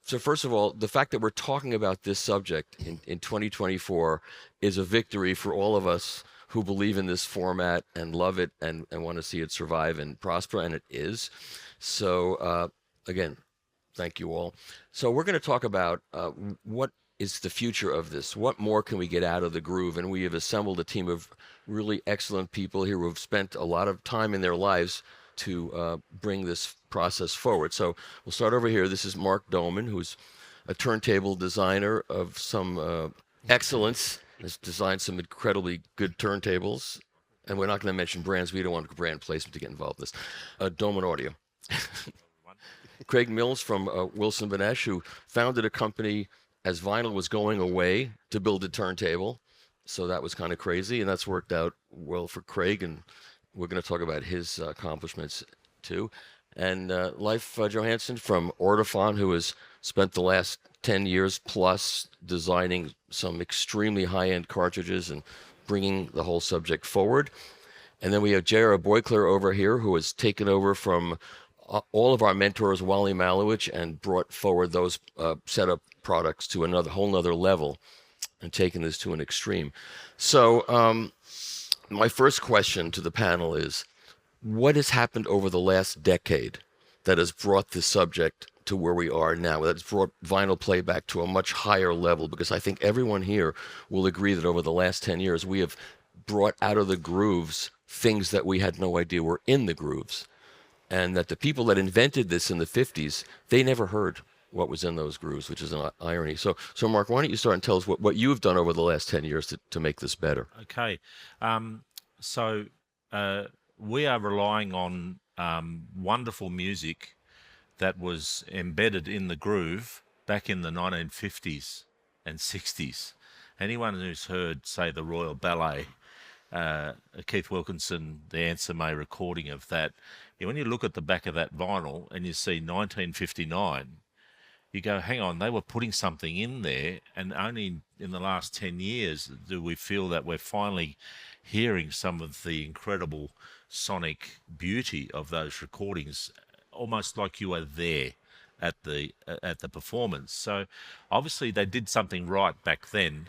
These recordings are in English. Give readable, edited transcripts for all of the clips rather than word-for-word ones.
So first of all, the fact that we're talking about this subject in 2024 is a victory for all of us who believe in this format and love it and want to see it survive and prosper, and it is. So again, thank you all. So we're going to talk about what is the future of this? What more can we get out of the groove? And we have assembled a team of really excellent people here who have spent a lot of time in their lives to bring this process forward. So we'll start over here. This is Mark Döhmann, who's a turntable designer of some excellence. Has designed some incredibly good turntables. And we're not going to mention brands. We don't want brand placement to get involved in this. Döhmann Audio. Craig Milnes from Wilson-Benesch, who founded a company as vinyl was going away to build a turntable. So that was kind of crazy, and that's worked out well for Craig, and we're going to talk about his accomplishments too. And Leif Johannsen from Ortofon, who has spent the last 10 years plus designing some extremely high-end cartridges and bringing the whole subject forward. And then we have J.R. Boisclair over here, who has taken over from all of our mentors, Wally Malowich, and brought forward those setup products to another whole nother level and taken this to an extreme. So my first question to the panel is, what has happened over the last decade that has brought this subject to where we are now, that's brought vinyl playback to a much higher level? Because I think everyone here will agree that over the last 10 years, we have brought out of the grooves things that we had no idea were in the grooves. And that the people that invented this in the 50s, they never heard what was in those grooves, which is an irony. So Mark, why don't you start and tell us what you've done over the last 10 years to make this better? Okay. We are relying on wonderful music that was embedded in the groove back in the 1950s and 60s. Anyone who's heard, say, the Royal Ballet, Keith Wilkinson, the Answer May recording of that, when you look at the back of that vinyl and you see 1959, you go, hang on, they were putting something in there, and only in the last 10 years do we feel that we're finally hearing some of the incredible sonic beauty of those recordings, almost like you were there at the performance. So obviously they did something right back then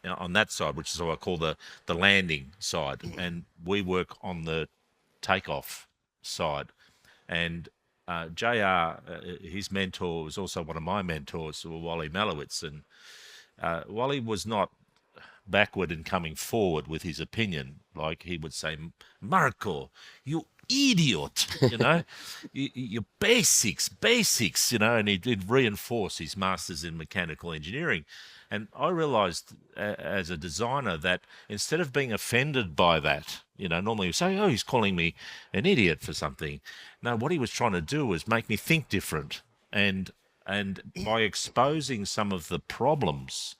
on that side, which is what I call the landing side, and we work on the takeoff side. And JR, his mentor, was also one of my mentors, Wally Malowitz, and Wally was not backward in coming forward with his opinion. Like he would say, Marco, you idiot, your basics, and he'd reinforce his master's in mechanical engineering. And I realized as a designer that instead of being offended by that, normally you say, oh, he's calling me an idiot for something. No, what he was trying to do was make me think different. And by exposing some of the problems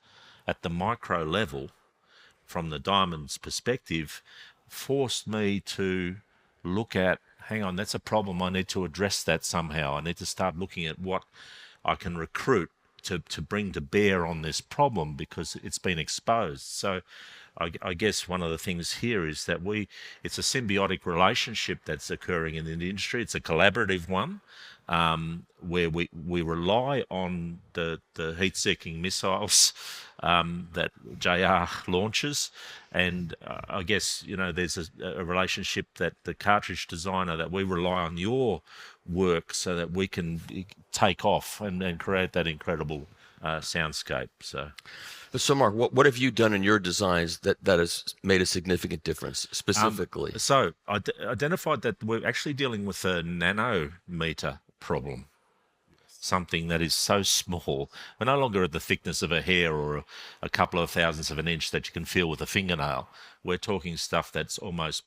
at the micro level from the diamond's perspective, forced me to look at, hang on, that's a problem. I need to address that somehow. I need to start looking at what I can recruit to bring to bear on this problem because it's been exposed. So I guess one of the things here is that it's a symbiotic relationship that's occurring in the industry. It's a collaborative one where we rely on the heat-seeking missiles that JR launches. And I guess, there's a relationship that the cartridge designer, that we rely on your work so that we can take off and create that incredible soundscape. So Mark, what have you done in your designs that has made a significant difference specifically? So I identified that we're actually dealing with a nanometer problem. Something that is so small. We're no longer at the thickness of a hair or a couple of thousandths of an inch that you can feel with a fingernail. We're talking stuff that's almost,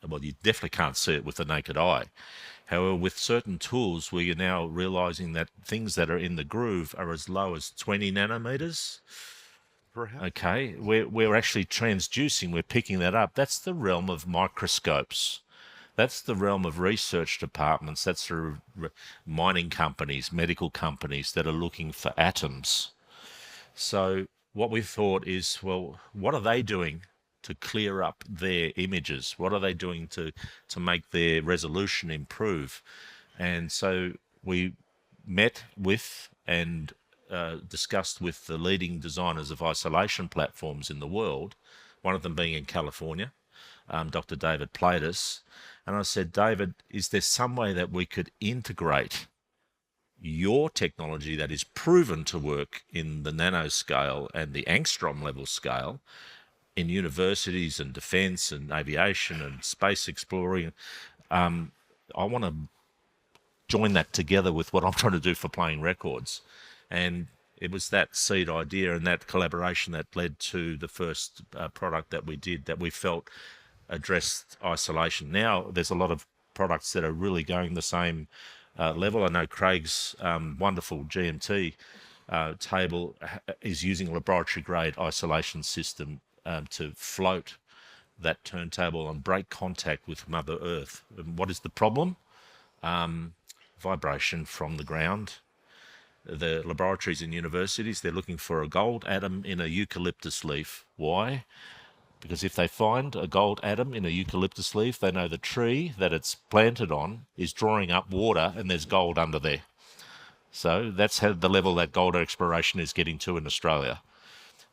well, you definitely can't see it with the naked eye. However, with certain tools, we are now realizing that things that are in the groove are as low as 20 nanometers. Okay, we're actually transducing, we're picking that up. That's the realm of microscopes. That's the realm of research departments. That's the mining companies, medical companies that are looking for atoms. So what we thought is, well, what are they doing to clear up their images? What are they doing to make their resolution improve? And so we met with and discussed with the leading designers of isolation platforms in the world, one of them being in California, Dr. David Platus. And I said, David, is there some way that we could integrate your technology that is proven to work in the nanoscale and the angstrom level scale in universities and defense and aviation and space exploring? I want to join that together with what I'm trying to do for playing records. And it was that seed idea and that collaboration that led to the first product that we did, that we felt addressed isolation. Now there's a lot of products that are really going the same level. I know Craig's wonderful GMT table is using a laboratory grade isolation system to float that turntable and break contact with Mother Earth. And what is the problem? Vibration from the ground. The laboratories and universities, they're looking for a gold atom in a eucalyptus leaf. Why? Because if they find a gold atom in a eucalyptus leaf, they know the tree that it's planted on is drawing up water and there's gold under there. So that's how the level that gold exploration is getting to in Australia.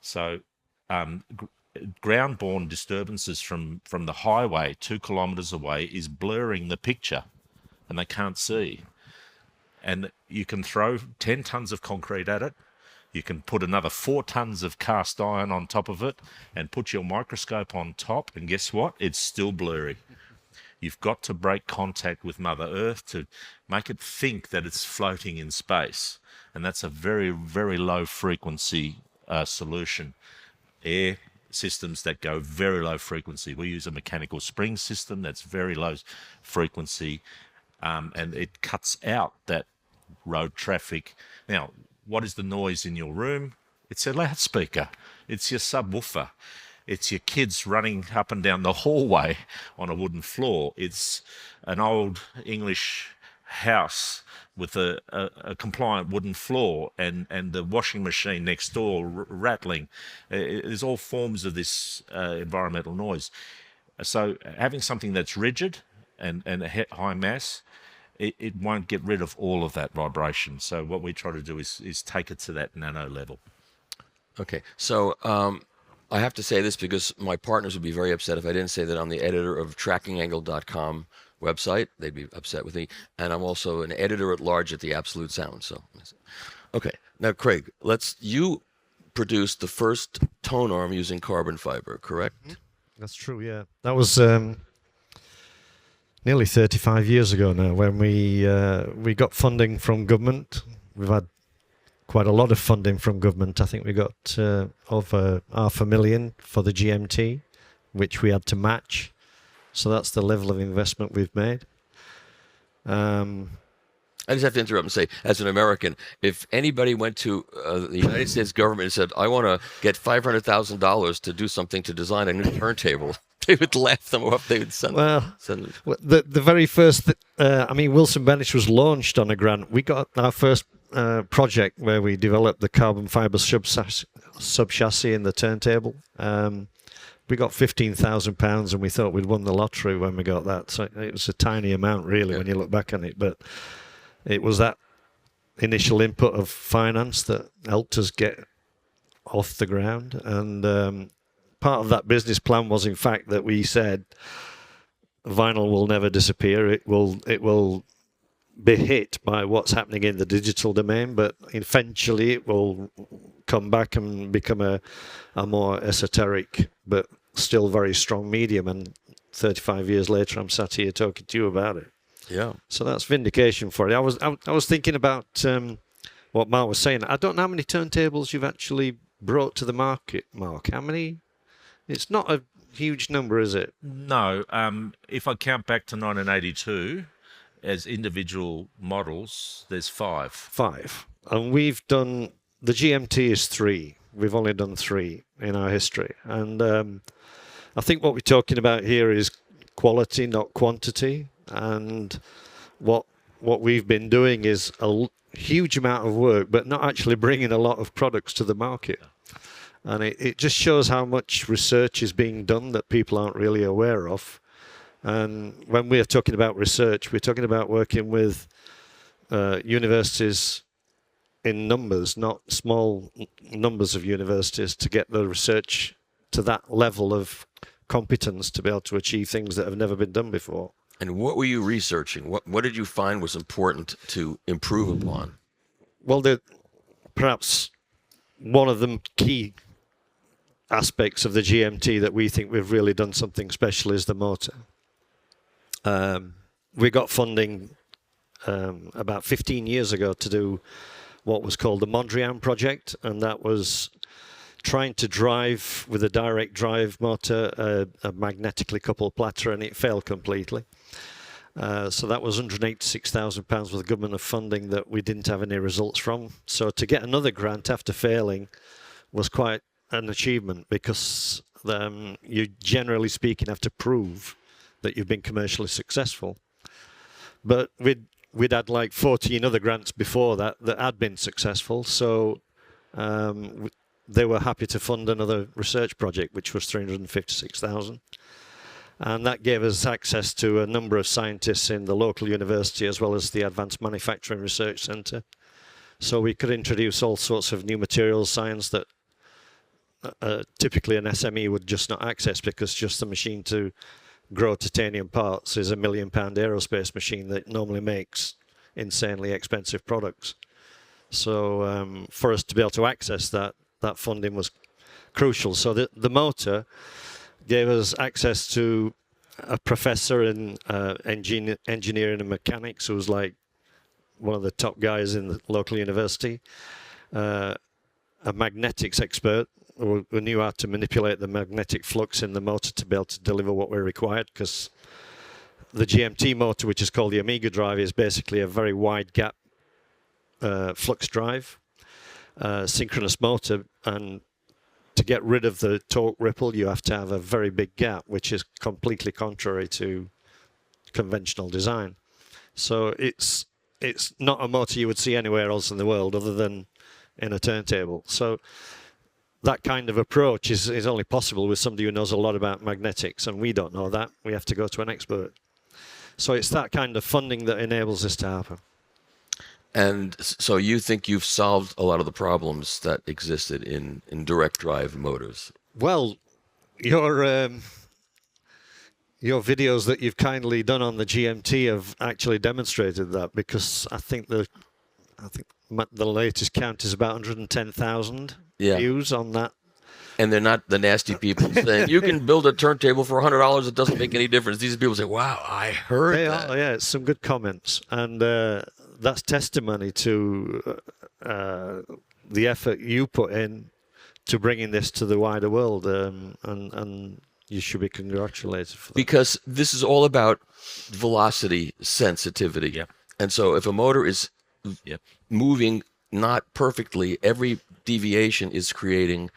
So ground-borne disturbances from the highway 2 kilometres away is blurring the picture and they can't see. And you can throw 10 tonnes of concrete at it. You can put another 4 tonnes of cast iron on top of it and put your microscope on top, and guess what? It's still blurry. You've got to break contact with Mother Earth to make it think that it's floating in space. And that's a very, very low frequency solution. Air systems that go very low frequency. We use a mechanical spring system that's very low frequency, and it cuts out that road traffic. Now, what is the noise in your room? It's a loudspeaker. It's your subwoofer. It's your kids running up and down the hallway on a wooden floor. It's an old English house with a compliant wooden floor and the washing machine next door rattling. There's all forms of this environmental noise. So having something that's rigid and a high mass, it won't get rid of all of that vibration. So what we try to do is take it to that nano level. Okay, so I have to say this because my partners would be very upset if I didn't say that I'm the editor of trackingangle.com website. They'd be upset with me. And I'm also an editor at large at the Absolute Sound. So, okay, now Craig, you produced the first tone arm using carbon fiber, correct? That's true, yeah. That was nearly 35 years ago now, when we got funding from government. We've had quite a lot of funding from government. I think we got over $500,000 for the GMT, which we had to match. So that's the level of investment we've made. I just have to interrupt and say, as an American, if anybody went to the United States government and said, I want to get $500,000 to do something to design a new turntable, they would laugh them off. They would send the very first, Wilson-Benesch was launched on a grant. We got our first project where we developed the carbon fiber sub-chassis in the turntable. We got £15,000 and we thought we'd won the lottery when we got that. So it was a tiny amount, really, when you look back on it. But it was that initial input of finance that helped us get off the ground. And part of that business plan was, in fact, that we said vinyl will never disappear. It will be hit by what's happening in the digital domain, but eventually it will come back and become a more esoteric but still very strong medium. And 35 years later, I'm sat here talking to you about it. Yeah. So that's vindication for it. I was thinking about what Mark was saying. I don't know how many turntables you've actually brought to the market, Mark. How many? It's not a huge number, is it? No. If I count back to 1982, as individual models, there's 5. 5. And we've done, the GMT is 3. We've only done 3 in our history. And I think what we're talking about here is quality, not quantity. And what we've been doing is a huge amount of work, but not actually bringing a lot of products to the market. And it just shows how much research is being done that people aren't really aware of. And when we're talking about research, we're talking about working with universities, in numbers, not small numbers of universities, to get the research to that level of competence to be able to achieve things that have never been done before. And what were you researching? What did you find was important to improve upon? Well, perhaps one of the key aspects of the GMT that we think we've really done something special is the motor. We got funding about 15 years ago to do what was called the Mondrian project, and that was trying to drive with a direct drive motor a magnetically coupled platter, and it failed completely. So that was £186,000 worth of government funding that we didn't have any results from. So to get another grant after failing was quite an achievement, because you, generally speaking, have to prove that you've been commercially successful. But we'd had like 14 other grants before that had been successful, so they were happy to fund another research project, which was $356,000. And that gave us access to a number of scientists in the local university as well as the Advanced Manufacturing Research Centre. So we could introduce all sorts of new materials science that typically an SME would just not access, because just the machine to grow titanium parts is £1 million aerospace machine that normally makes insanely expensive products. So for us to be able to access that funding was crucial. So the motor gave us access to a professor in engineering and mechanics who was like one of the top guys in the local university, a magnetics expert who knew how to manipulate the magnetic flux in the motor to be able to deliver what we required, because the GMT motor, which is called the Amiga drive, is basically a very wide gap flux drive, synchronous motor, and to get rid of the torque ripple, you have to have a very big gap, which is completely contrary to conventional design. So it's not a motor you would see anywhere else in the world other than in a turntable. So that kind of approach is only possible with somebody who knows a lot about magnetics, and we don't know that. We have to go to an expert. So it's that kind of funding that enables this to happen. And so you think you've solved a lot of the problems that existed in direct drive motors? Well, your videos that you've kindly done on the GMT have actually demonstrated that, because I think the latest count is about 110,000 views on that. And they're not the nasty people saying, you can build a turntable for $100, it doesn't make any difference. These people say, wow, I heard that. Yeah, it's some good comments. And that's testimony to the effort you put in to bringing this to the wider world. And you should be congratulated for that. Because this is all about velocity sensitivity. Yep. And so if a motor is moving not perfectly, every deviation is creating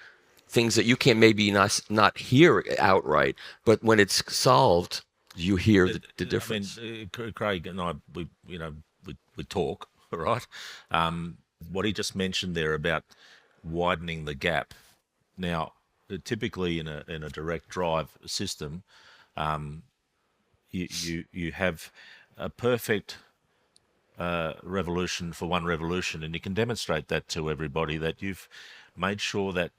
things that you can maybe not hear outright, but when it's solved, you hear the difference. I mean, Craig and I, we talk, right? What he just mentioned there about widening the gap. Now, typically in a direct drive system, you have a perfect revolution for one revolution, and you can demonstrate that to everybody, that you've made sure that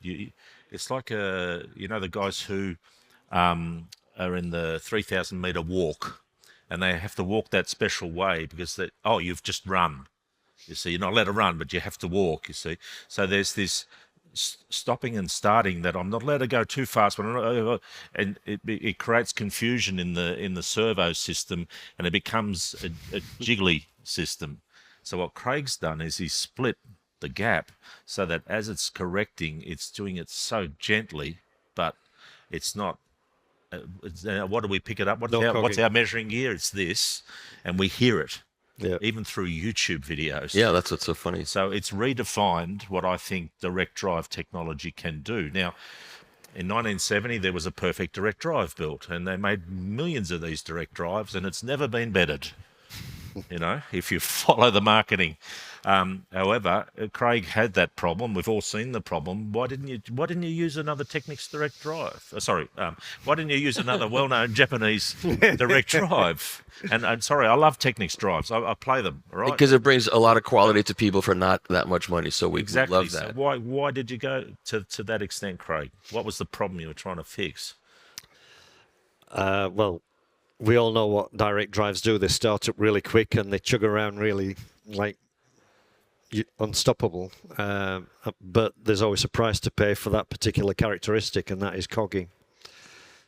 it's like the guys who are in the 3,000 meter walk, and they have to walk that special way because you've just run. You see, you're not allowed to run, but you have to walk, you see. So there's this stopping and starting that I'm not allowed to go too fast, and it creates confusion in the servo system, and it becomes a jiggly system. So what Craig's done is he's split the gap so that as it's correcting, it's doing it so gently, but it's not. What do we pick it up? What's our measuring gear? It's this, and we hear it. Yeah. Even through YouTube videos. Yeah, that's what's so funny. So it's redefined what I think direct drive technology can do. Now, in 1970, there was a perfect direct drive built, and they made millions of these direct drives, and it's never been bettered, if you follow the marketing. However, Craig had that problem. We've all seen the problem. Why didn't you use another Technics direct drive? Why didn't you use another well-known Japanese direct drive? And sorry, I love Technics drives. I play them, right? Because it brings a lot of quality to people for not that much money. So we Exactly. love that. So why did you go to that extent, Craig? What was the problem you were trying to fix? Well, we all know what direct drives do. They start up really quick and they chug around really like unstoppable. But there's always a price to pay for that particular characteristic, and that is cogging.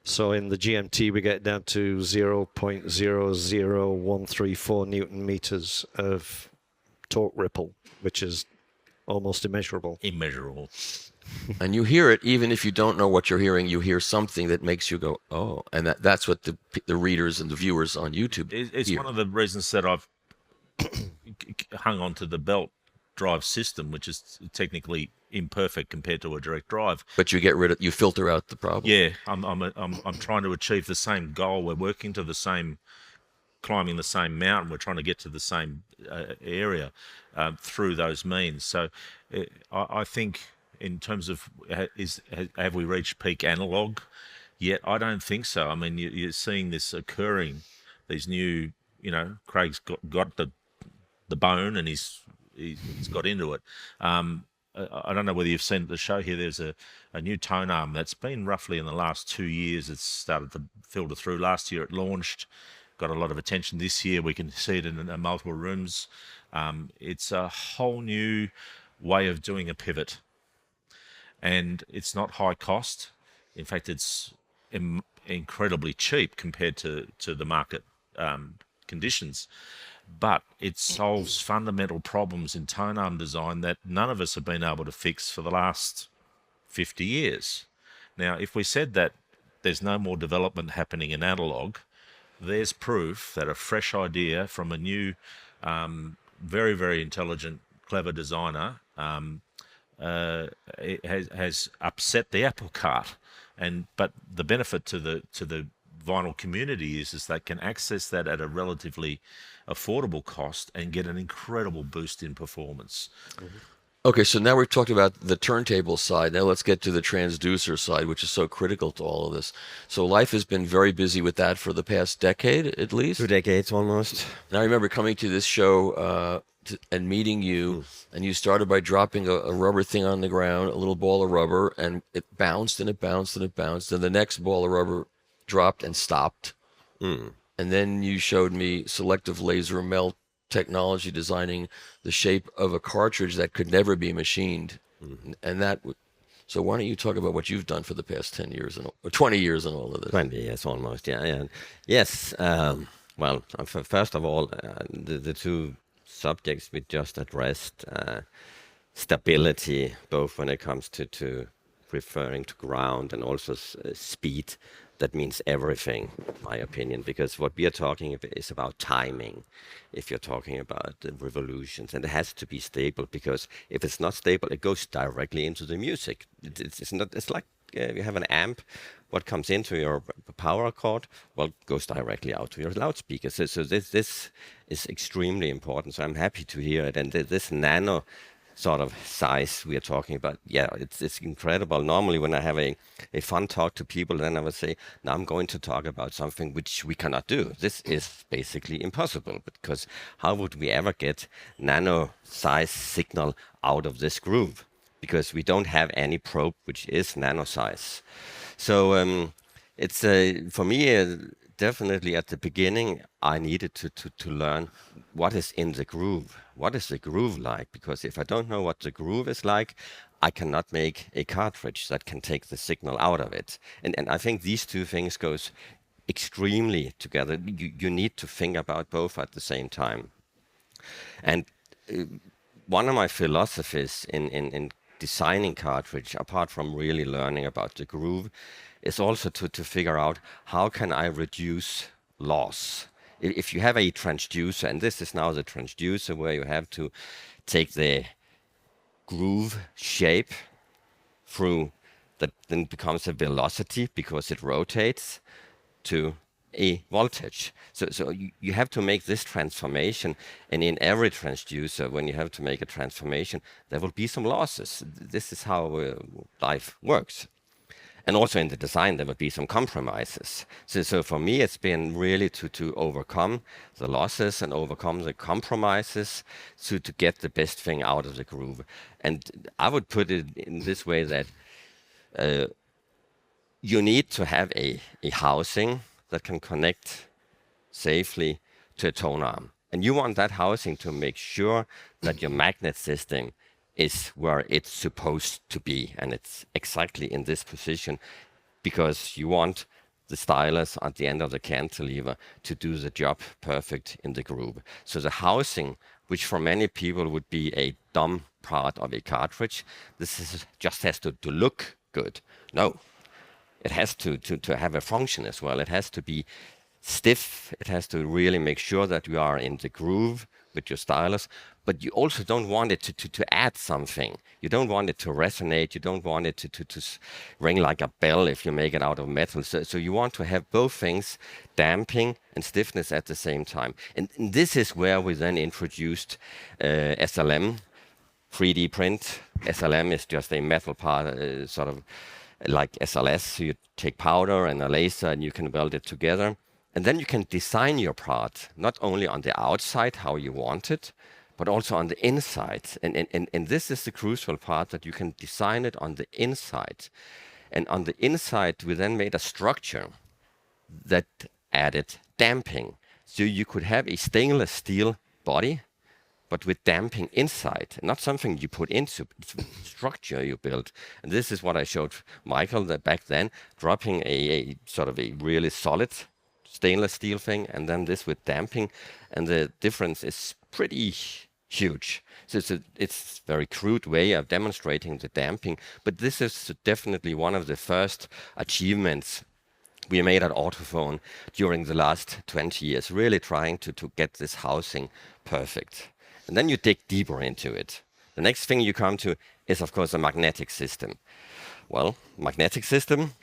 So in the GMT, we get down to 0.00134 Newton meters of torque ripple, which is almost immeasurable. Immeasurable. And you hear it, even if you don't know what you're hearing, you hear something that makes you go, oh, and that's what the readers and the viewers on YouTube It's hear. one of the reasons that I've hung on to the belt drive system, which is technically imperfect compared to a direct drive. But you filter out the problem. Yeah, I'm trying to achieve the same goal. We're working to climbing the same mountain. We're trying to get to the same area through those means. So I think in terms of have we reached peak analog yet? I don't think so. I mean, you're seeing this occurring. These new, Craig's got the bone and he's got into it. I don't know whether you've seen the show here. There's a new tone arm that's been roughly in the last 2 years. It's started to filter through. Last year it launched, got a lot of attention. This year we can see it in multiple rooms. It's a whole new way of doing a pivot, and it's not high cost. In fact, it's incredibly cheap compared to the market conditions. But it solves fundamental problems in tone arm design that none of us have been able to fix for the last 50 years. Now, if we said that there's no more development happening in analog, there's proof that a fresh idea from a new, very, very intelligent, clever designer it has upset the apple cart. But the benefit to the vinyl community is they can access that at a relatively affordable cost and get an incredible boost in performance. Okay, so now we've talked about the turntable side. Now let's get to the transducer side, which is so critical to all of this. So Leif has been very busy with that for the past decade, at least. 2 decades almost. And I remember coming to this show and meeting you, and you started by dropping a rubber thing on the ground, a little ball of rubber, and it bounced and it bounced and it bounced. And the next ball of rubber dropped and stopped. And then you showed me selective laser melt technology designing the shape of a cartridge that could never be machined. And so why don't you talk about what you've done for the past 10 years or 20 years and all of this? 20 years almost, yeah. Yes, well, first of all, the two subjects we just addressed, stability, both when it comes to referring to ground and also speed. That means everything, in my opinion, because what we are talking about is about timing. If you're talking about the revolutions, and it has to be stable, because if it's not stable, it goes directly into the music. It's not. It's like you have an amp. What comes into your power cord, well, goes directly out to your loudspeakers. So this is extremely important. So I'm happy to hear it, and this nano sort of size we are talking about. Yeah, it's incredible. Normally when I have a fun talk to people, then I would say, now I'm going to talk about something which we cannot do. This is basically impossible, because how would we ever get nano size signal out of this groove? Because we don't have any probe which is nano size. So it's for me, definitely at the beginning, I needed to learn what is in the groove. What is the groove like? Because if I don't know what the groove is like, I cannot make a cartridge that can take the signal out of it. And I think these two things goes extremely together. You need to think about both at the same time. And one of my philosophies in designing cartridge, apart from really learning about the groove, is also to figure out how can I reduce loss. If you have a transducer, and this is now the transducer where you have to take the groove shape through, that then becomes a velocity because it rotates, to a voltage. So you have to make this transformation, and in every transducer, when you have to make a transformation, there will be some losses. This is how life works. And also in the design, there will be some compromises. So for me, it's been really to overcome the losses and overcome the compromises to get the best thing out of the groove. And I would put it in this way that you need to have a housing that can connect safely to a tone arm. And you want that housing to make sure that your magnet system is where it's supposed to be, and it's exactly in this position, because you want the stylus at the end of the cantilever to do the job perfect in the groove. So the housing, which for many people would be a dumb part of a cartridge, just has to look good. No, it has to have a function as well. It has to be stiff. It has to really make sure that you are in the groove with your stylus, but you also don't want it to add something. You don't want it to resonate. You don't want it to ring like a bell if you make it out of metal. So you want to have both things, damping and stiffness at the same time. And this is where we then introduced SLM, 3D print. SLM is just a metal part, sort of like SLS. So you take powder and a laser and you can weld it together. And then you can design your part, not only on the outside, how you want it, but also on the inside. And this is the crucial part, that you can design it on the inside. And on the inside, we then made a structure that added damping. So you could have a stainless steel body, but with damping inside, not something you put into, it's a structure you build. And this is what I showed Michael back then, dropping a sort of a really solid stainless steel thing, and then this with damping, and the difference is pretty huge. So it's a very crude way of demonstrating the damping, but this is definitely one of the first achievements we made at Ortofon during the last 20 years, really trying to get this housing perfect. And then you dig deeper into it. The next thing you come to is, of course, a magnetic system. Well, magnetic system,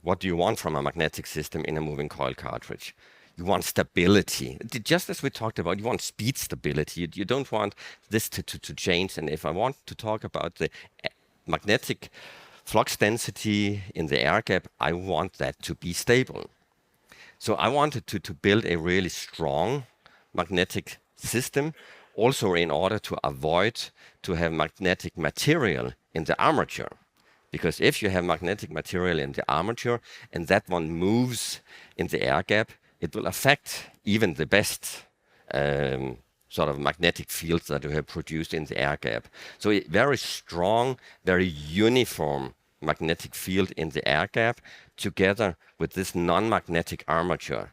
what do you want from a magnetic system in a moving coil cartridge? You want stability. Just as we talked about, you want speed stability. You don't want this to change. And if I want to talk about the magnetic flux density in the air gap, I want that to be stable. So I wanted to build a really strong magnetic system, also in order to avoid to have magnetic material in the armature. Because if you have magnetic material in the armature and that one moves in the air gap, it will affect even the best sort of magnetic fields that you have produced in the air gap. So a very strong, very uniform magnetic field in the air gap together with this non-magnetic armature.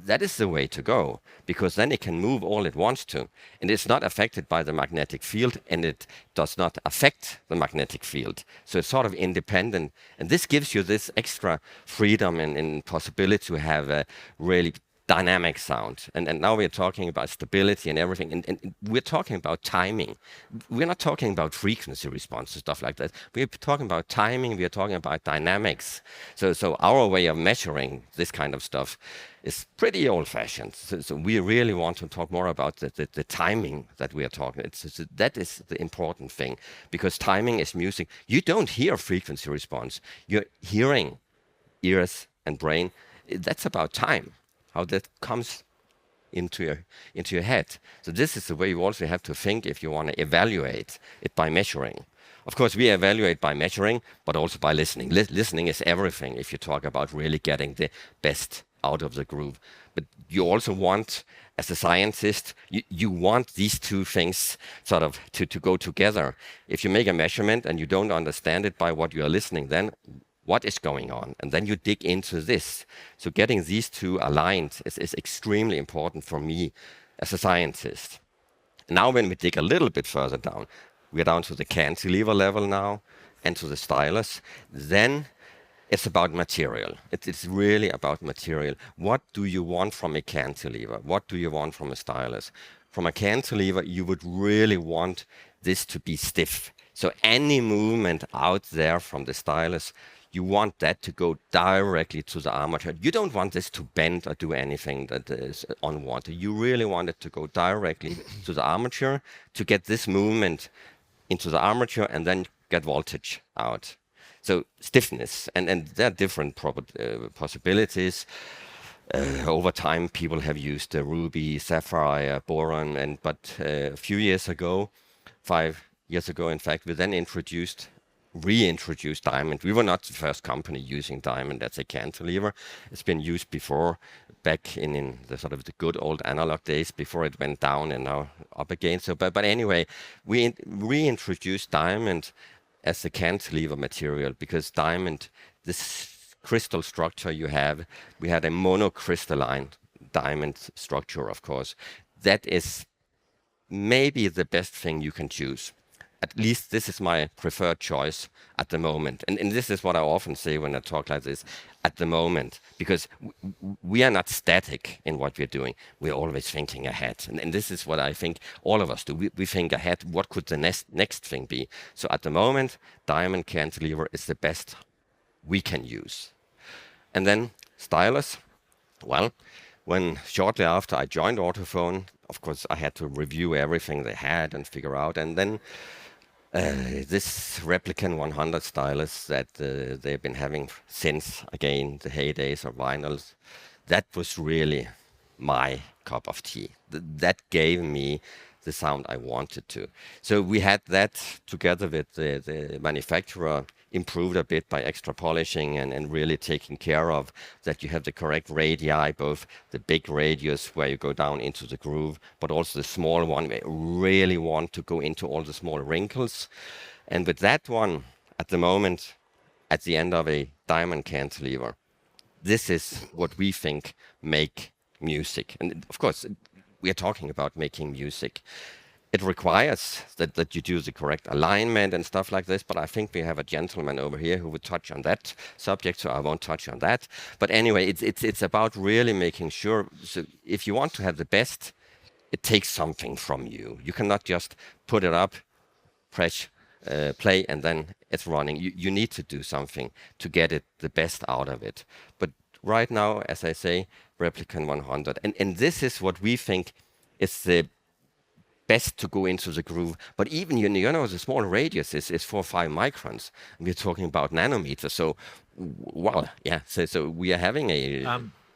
That is the way to go, because then it can move all it wants to, and it's not affected by the magnetic field, and it does not affect the magnetic field. So it's sort of independent, and this gives you this extra freedom and possibility to have a really dynamic sound. And now we're talking about stability and everything, and we're talking about timing. We're not talking about frequency response and stuff like that. We're talking about timing, we're talking about dynamics. So our way of measuring this kind of stuff is pretty old-fashioned. So we really want to talk more about the timing that we are talking. That is the important thing, because timing is music. You don't hear frequency response. You're hearing ears and brain. That's about time, how that comes into your head. So this is the way you also have to think if you want to evaluate it by measuring. Of course, we evaluate by measuring, but also by listening. Listening is everything if you talk about really getting the best out of the groove. But you also want, as a scientist, you want these two things sort of to go together. If you make a measurement and you don't understand it by what you are listening, then what is going on? And then you dig into this. So getting these two aligned is extremely important for me as a scientist. Now when we dig a little bit further down, we're down to the cantilever level now and to the stylus, then it's about material. It's really about material. What do you want from a cantilever? What do you want from a stylus? From a cantilever, you would really want this to be stiff. So any movement out there from the stylus, you want that to go directly to the armature. You don't want this to bend or do anything that is unwanted. You really want it to go directly to the armature to get this movement into the armature and then get voltage out. So stiffness, and there are different possibilities. Over time, people have used ruby, sapphire, boron, but a few years ago, 5 years ago, in fact, we then reintroduced diamond. We were not the first company using diamond as a cantilever. It's been used before, back in the sort of the good old analog days, before it went down and now up again. So, but anyway, we reintroduced diamond as a cantilever material because diamond, this crystal structure you have, we had a monocrystalline diamond structure, of course. That is maybe the best thing you can choose. At least this is my preferred choice at the moment. And this is what I often say when I talk like this, at the moment, because we are not static in what we're doing. We're always thinking ahead. And this is what I think all of us do. We think ahead, what could the next thing be? So at the moment, diamond cantilever is the best we can use. And then stylus, well, when shortly after I joined Ortofon, of course, I had to review everything they had and figure out. And then this Replicant 100 stylus that they've been having since, again, the heydays of vinyls, that was really my cup of tea. That gave me the sound I wanted to. So we had that together with the manufacturer, improved a bit by extra polishing and really taking care of that you have the correct radii, both the big radius where you go down into the groove, but also the small one where you really want to go into all the small wrinkles. And with that one, at the moment, at the end of a diamond cantilever, this is what we think make music. And of course, we are talking about making music. It requires that you do the correct alignment and stuff like this, but I think we have a gentleman over here who would touch on that subject, so I won't touch on that. But anyway, it's about really making sure, so if you want to have the best, it takes something from you. You cannot just put it up, press play, and then it's running. You need to do something to get it the best out of it. But right now, as I say, Replicant 100. And this is what we think is the best to go into the groove. But even, you know, the small radius is 4 or 5 microns. We're talking about nanometers. So, wow, yeah. So we are having a...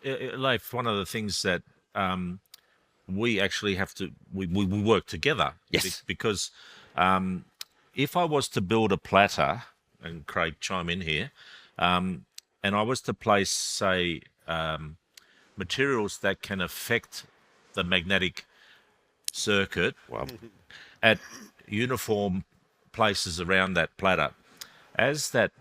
Leif, one of the things that we actually have to, we work together. Yes. Because if I was to build a platter, and Craig chime in here, and I was to place, say, materials that can affect the magnetic circuit at uniform places around that platter, as that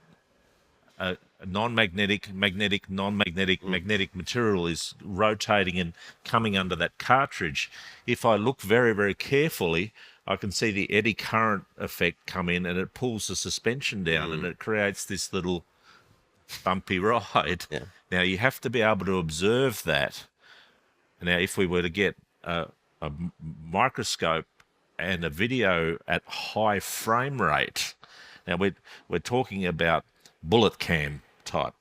non-magnetic, magnetic, non-magnetic, magnetic material is rotating and coming under that cartridge, if I look very, very carefully, I can see the eddy current effect come in and it pulls the suspension down and it creates this little bumpy ride. Yeah. Now, you have to be able to observe that. Now, if we were to get a microscope and a video at high frame rate, now we're talking about bullet cam type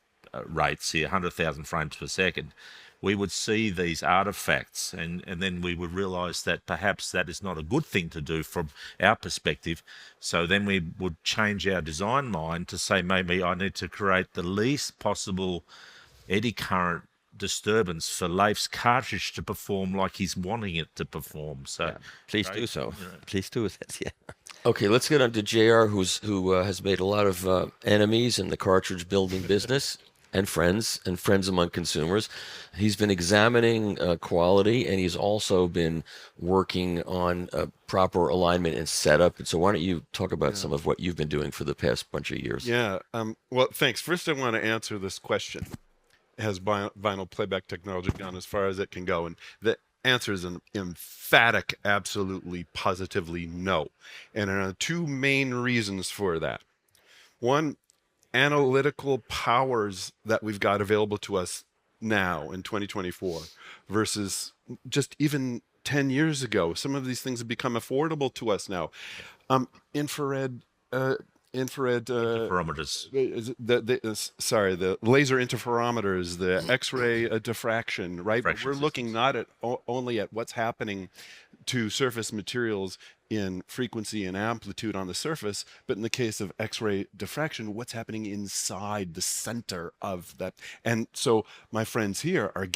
rates here, 100,000 frames per second, we would see these artifacts and then we would realize that perhaps that is not a good thing to do from our perspective. So then we would change our design mind to say, maybe I need to create the least possible eddy current disturbance for Leif's cartridge to perform like he's wanting it to perform. So Yeah. Please do so. Please do that. Yeah. Okay, let's get on to JR, who has made a lot of enemies in the cartridge building business and friends among consumers. He's been examining quality, and he's also been working on proper alignment and setup. And so why don't you talk about some of what you've been doing for the past bunch of years? Yeah. Well, thanks. First, I want to answer this question. Has vinyl playback technology gone as far as it can go? And the answer is an emphatic, absolutely, positively no. And there are 2 main reasons for that. One, analytical powers that we've got available to us now in 2024 versus just even 10 years ago. Some of these things have become affordable to us now. Infrared infrared Interferometers. the laser interferometers, the X-ray diffraction, right? But Diffraction we're looking not at only at what's happening to surface materials in frequency and amplitude on the surface, but in the case of X-ray diffraction, what's happening inside the center of that. And so my friends here are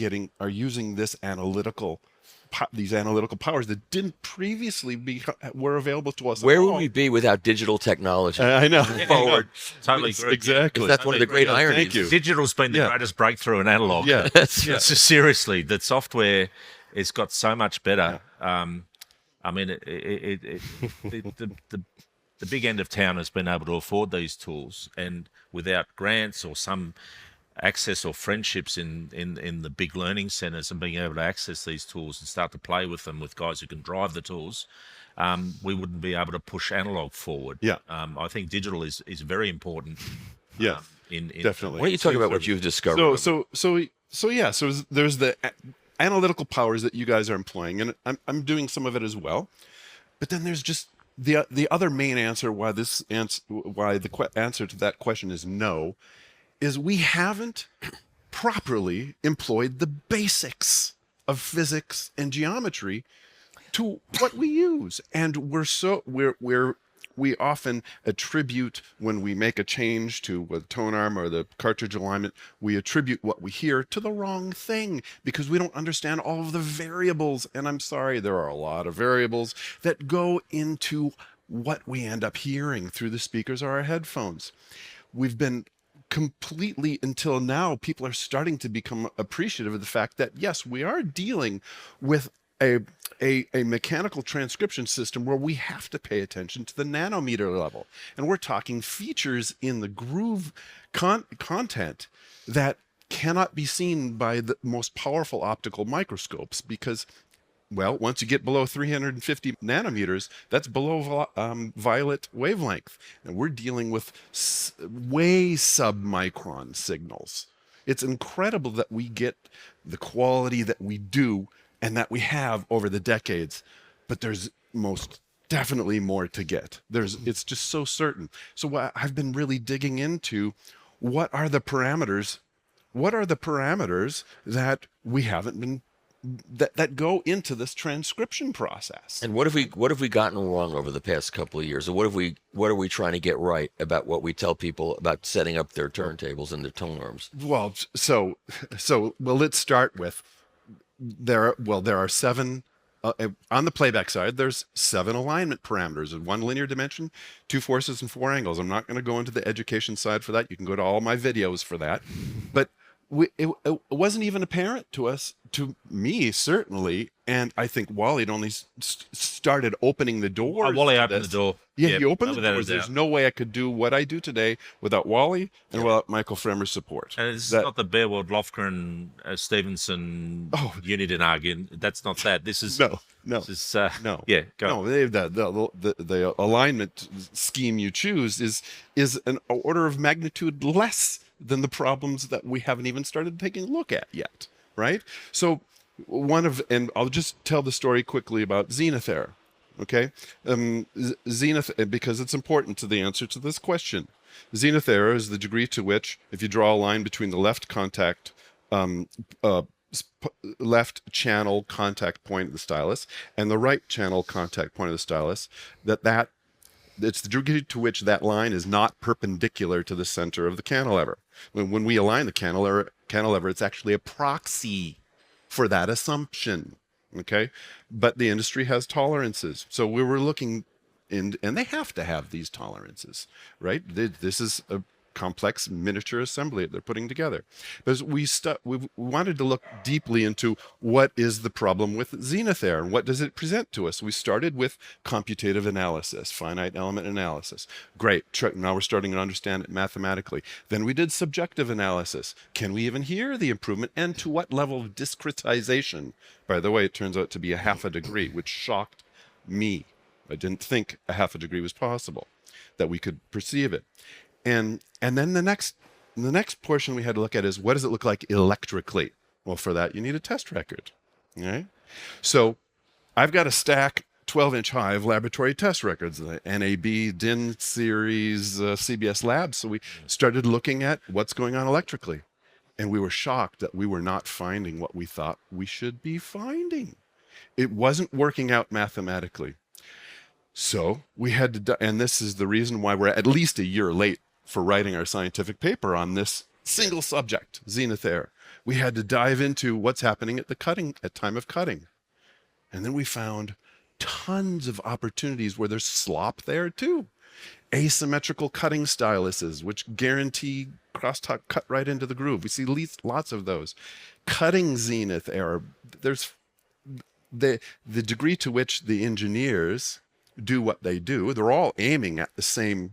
using this these analytical powers that didn't previously were available to us. Where would we be without digital technology? I know. Forward. Totally agree. Exactly. That's one of the great ironies. Thank you. Digital's been the greatest breakthrough in analog. Yeah. So seriously, the software has got so much better. I mean, the big end of town has been able to afford these tools, and without grants or some access or friendships in the big learning centers and being able to access these tools and start to play with them with guys who can drive the tools, we wouldn't be able to push analog forward. Yeah. I think digital is very important. Yeah. Why Definitely. don't you talk about what you've discovered? So there's the analytical powers that you guys are employing, and I'm doing some of it as well. But then there's just the other main answer why the answer to that question is no, is we haven't properly employed the basics of physics and geometry to what we use, and we often attribute, when we make a change to the tone arm or the cartridge alignment, we attribute what we hear to the wrong thing because we don't understand all of the variables. And I'm sorry, there are a lot of variables that go into what we end up hearing through the speakers or our headphones. We've been completely, until now, people are starting to become appreciative of the fact that, yes, we are dealing with a mechanical transcription system where we have to pay attention to the nanometer level. And we're talking features in the groove content that cannot be seen by the most powerful optical microscopes because, well, once you get below 350 nanometers, that's below violet wavelength. And we're dealing with way sub-micron signals. It's incredible that we get the quality that we do and that we have over the decades, but there's most definitely more to get. It's just so certain. So I've been really digging into what are the parameters that we haven't been that go into this transcription process. And what have we gotten wrong over the past couple of years? Or what are we trying to get right about what we tell people about setting up their turntables and their tone arms? Well, so let's start with there are 7 on the playback side. There's 7 alignment parameters in 1 linear dimension, 2 forces, and 4 angles. I'm not going to go into the education side for that. You can go to all my videos for that. But it wasn't even apparent to us, to me certainly, and I think Wally had only started opening the door. Wally opened the door. Yeah, Yep, he opened the without a doors. There's doubt. no way I could do what I do today without Wally and without Michael Fremmer's support. And it's not the Bearwood, Lofgren, Stevenson unit in arguing. That's not that. This is No. This is, No. Yeah, go. No, the alignment scheme you choose is an order of magnitude less than the problems that we haven't even started taking a look at yet, right? So and I'll just tell the story quickly about Zenith Air, okay? Zenith, because it's important to the answer to this question. Zenith Air is the degree to which, if you draw a line between the left left channel contact point of the stylus and the right channel contact point of the stylus, it's the degree to which that line is not perpendicular to the center of the cantilever. When we align the cantilever, it's actually a proxy for that assumption, okay? But the industry has tolerances. So we were looking, and they have to have these tolerances, right? This is a complex miniature assembly that they're putting together. But we wanted to look deeply into what is the problem with Zenith Air and what does it present to us. We started with computative analysis, finite element analysis. Great, now we're starting to understand it mathematically. Then we did subjective analysis. Can we even hear the improvement, and to what level of discretization? By the way, it turns out to be a 1/2 degree, which shocked me. I didn't think a 1/2 degree was possible, that we could perceive it. And then the next portion we had to look at is, what does it look like electrically? Well, for that you need a test record. All right. So I've got a stack 12-inch Hive laboratory test records, the NAB, DIN series, CBS Labs. So we started looking at what's going on electrically. And we were shocked that we were not finding what we thought we should be finding. It wasn't working out mathematically. So we had to, and this is the reason why we're at least a year late for writing our scientific paper on this single subject, zenith air. We had to dive into what's happening at time of cutting. And then we found tons of opportunities where there's slop there too. Asymmetrical cutting styluses, which guarantee crosstalk cut right into the groove. We see lots of those. Cutting zenith air. There's the degree to which the engineers do what they do. They're all aiming at the same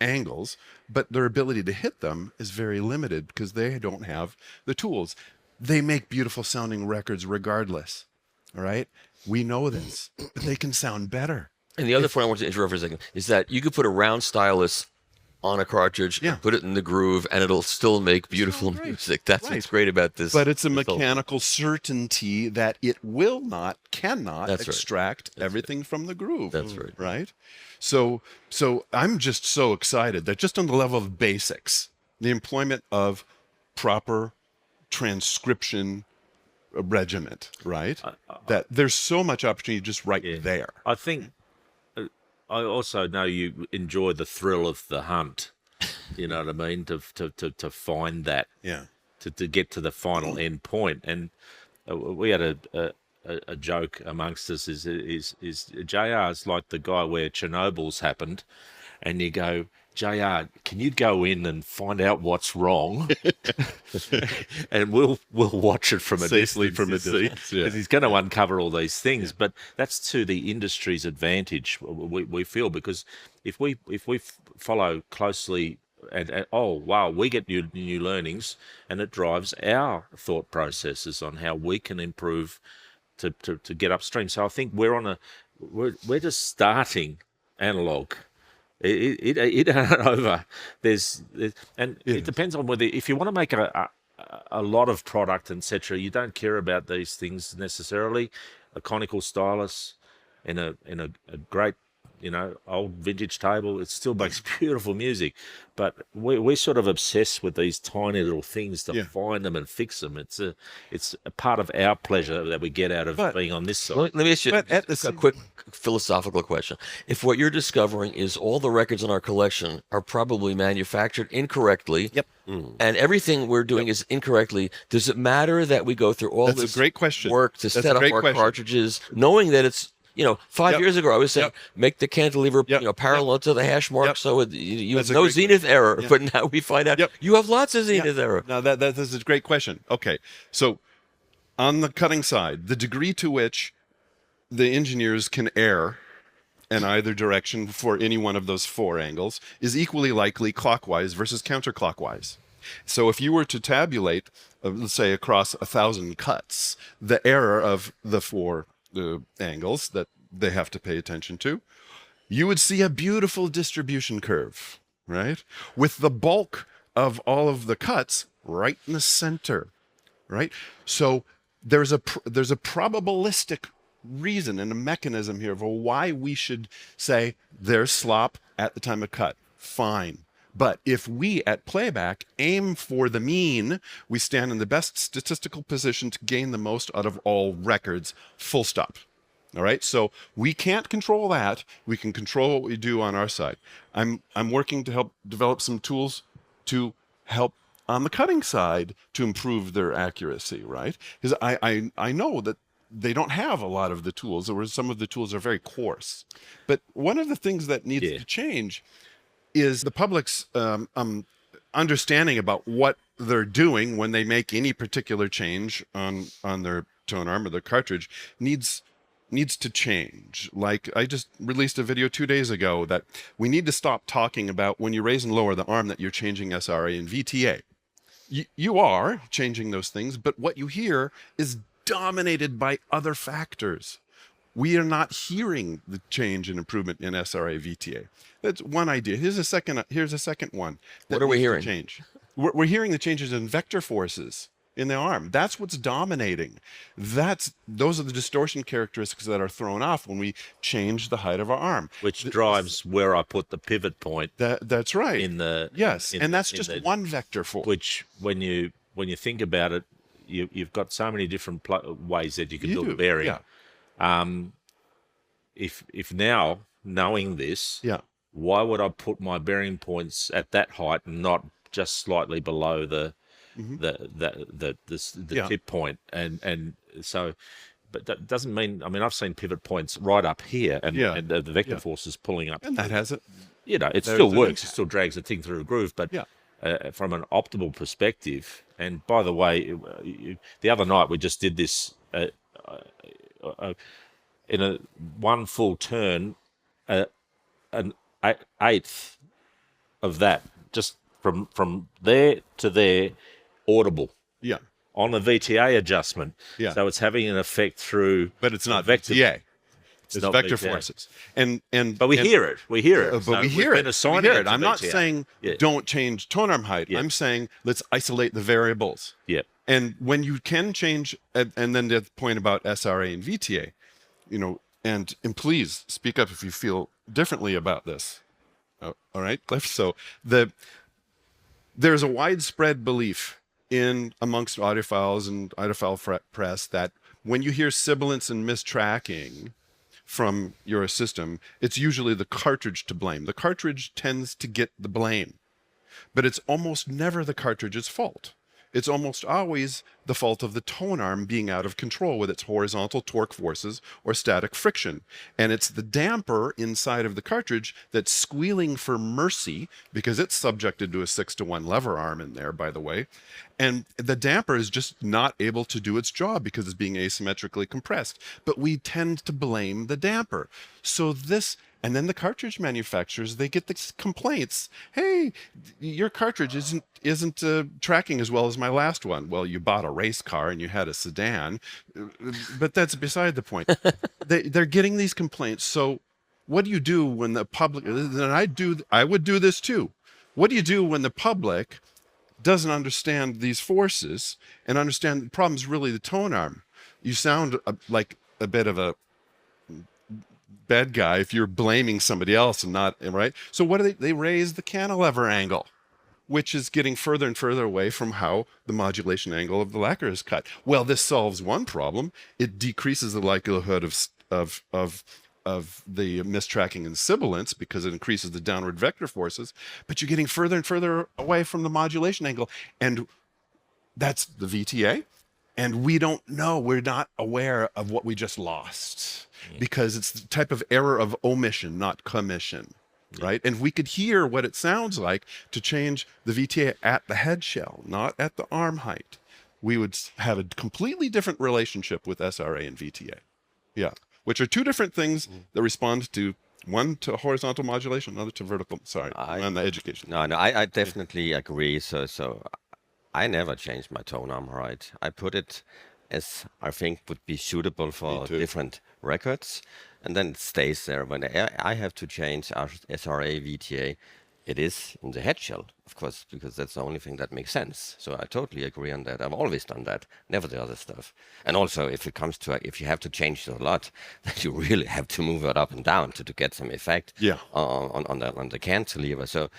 angles, but their ability to hit them is very limited because they don't have the tools. They make beautiful sounding records regardless. All right. We know this, but they can sound better. And the other point I want to interrupt for a second is that you could put a round stylus on a cartridge, put it in the groove, and it'll still make beautiful music. That's what's great about this. But it's a mechanical certainty that it cannot extract everything from the groove. That's right. Right? So I'm just so excited that just on the level of basics, the employment of proper transcription regiment, right? That there's so much opportunity just there. I think I also know you enjoy the thrill of the hunt. You know what I mean? To find that. Yeah. To get to the final end point. And we had a joke amongst us is JR's like the guy where Chernobyl's happened, and you go, JR, can you go in and find out what's wrong? And we'll watch it from a distance. Because he's going to uncover all these things. But that's to the industry's advantage, we feel, because if we follow closely and oh wow, we get new learnings, and it drives our thought processes on how we can improve to get upstream. So I think we're just starting analog. It ain't over. It depends on whether, if you want to make a lot of product, etc., you don't care about these things necessarily. A conical stylus in a great, old vintage table, it still makes beautiful music. But we're sort of obsessed with these tiny little things to find them and fix them. It's a part of our pleasure that we get out of being on this side. Let me ask you a quick philosophical question. If what you're discovering is all the records in our collection are probably manufactured incorrectly, and everything we're doing is incorrectly, does it matter that we go through all this work to set up our cartridges, knowing that it's 5 years ago I was saying make the cantilever parallel to the hash mark so you have no zenith error, but now we find out you have lots of zenith error. Now that is a great question. Okay, so on the cutting side, the degree to which the engineers can err in either direction for any one of those four angles is equally likely clockwise versus counterclockwise. So if you were to tabulate, let's say across 1,000 cuts, the error of the four angles that they have to pay attention to, you would see a beautiful distribution curve, right? With the bulk of all of the cuts right in the center, right? So there's a probabilistic reason and a mechanism here for why we should say there's slop at the time of cut. Fine. But if we at Playback aim for the mean, we stand in the best statistical position to gain the most out of all records, full stop. All right, so we can't control that. We can control what we do on our side. I'm working to help develop some tools to help on the cutting side to improve their accuracy, right? Because I know that they don't have a lot of the tools, or some of the tools are very coarse. But one of the things that needs to change is the public's understanding about what they're doing when they make any particular change on their tone arm or their cartridge needs to change. Like I just released a video 2 days ago that we need to stop talking about when you raise and lower the arm that you're changing SRA and VTA. You are changing those things, but what you hear is dominated by other factors. We are not hearing the change and improvement in SRA VTA. That's one idea. Here's a second one. What are we hearing? Change. We're hearing the changes in vector forces in the arm. That's what's dominating. Those are the distortion characteristics that are thrown off when we change the height of our arm. Which drives where I put the pivot point. That's right. In the yes, in and that's in just the- one vector force. Which when you think about it, you've got so many different ways that you can build a bearing. Yeah. If now knowing this, Yeah. why would I put my bearing points at that height and not just slightly below the Yeah. tip point? And so, but that doesn't mean. I mean, I've seen pivot points right up here, and the vector force is pulling up. And that has it. You know, it There's still an works. impact. It still drags the thing through a groove, but Yeah. from an optimal perspective. And by the way, the other night we just did this in a one full turn, an eighth of that, just from there to there, audible Yeah. on a VTA adjustment. Yeah. So it's having an effect through. But it's not vector. VTA. It's not vector VTA. forces. And But we hear it. We hear it. But So we we've hear been it. assigning We hear it it. to I'm not VTA. saying Yeah. don't change tone arm height. Yeah. I'm saying let's isolate the variables. Yeah. And when you can change, and then the point about SRA and VTA, and please speak up if you feel differently about this. All right, Leif? So there's a widespread belief amongst audiophiles and audiophile press that when you hear sibilance and mistracking from your system, it's usually the cartridge to blame. The cartridge tends to get the blame, but it's almost never the cartridge's fault. It's almost always the fault of the tone arm being out of control with its horizontal torque forces or static friction. And it's the damper inside of the cartridge that's squealing for mercy, because it's subjected to a 6-to-1 lever arm in there, by the way. And the damper is just not able to do its job because it's being asymmetrically compressed. But we tend to blame the damper. And then the cartridge manufacturers, they get the complaints. Hey, your cartridge isn't tracking as well as my last one. Well, you bought a race car and you had a sedan, but that's beside the point. They're getting these complaints. So what do you do when the public, and I would do this too. What do you do when the public doesn't understand these forces and understand the problem's really the tone arm? You sound like a bit of a bad guy if you're blaming somebody else and not right. So what do they raise the cantilever angle, which is getting further and further away from how the modulation angle of the lacquer is cut. Well, this solves one problem. It decreases the likelihood of the mistracking and sibilance because it increases the downward vector forces, but you're getting further and further away from the modulation angle, and that's the VTA. And we don't know, we're not aware of what we just lost, because it's the type of error of omission, not commission, right? And we could hear what it sounds like to change the VTA at the head shell, not at the arm height. We would have a completely different relationship with SRA and VTA. Yeah, which are two different things that respond to, one to horizontal modulation, another to vertical. Sorry, on the education. No, I definitely agree. So I never changed my tone arm height. I put it as I think would be suitable for different records, and then it stays there. When I have to change SRA, VTA, it is in the head shell, of course, because that's the only thing that makes sense. So I totally agree on that. I've always done that, never the other stuff. And also, if it comes to, if you have to change it a lot, then you really have to move it up and down to get some effect on the cantilever. So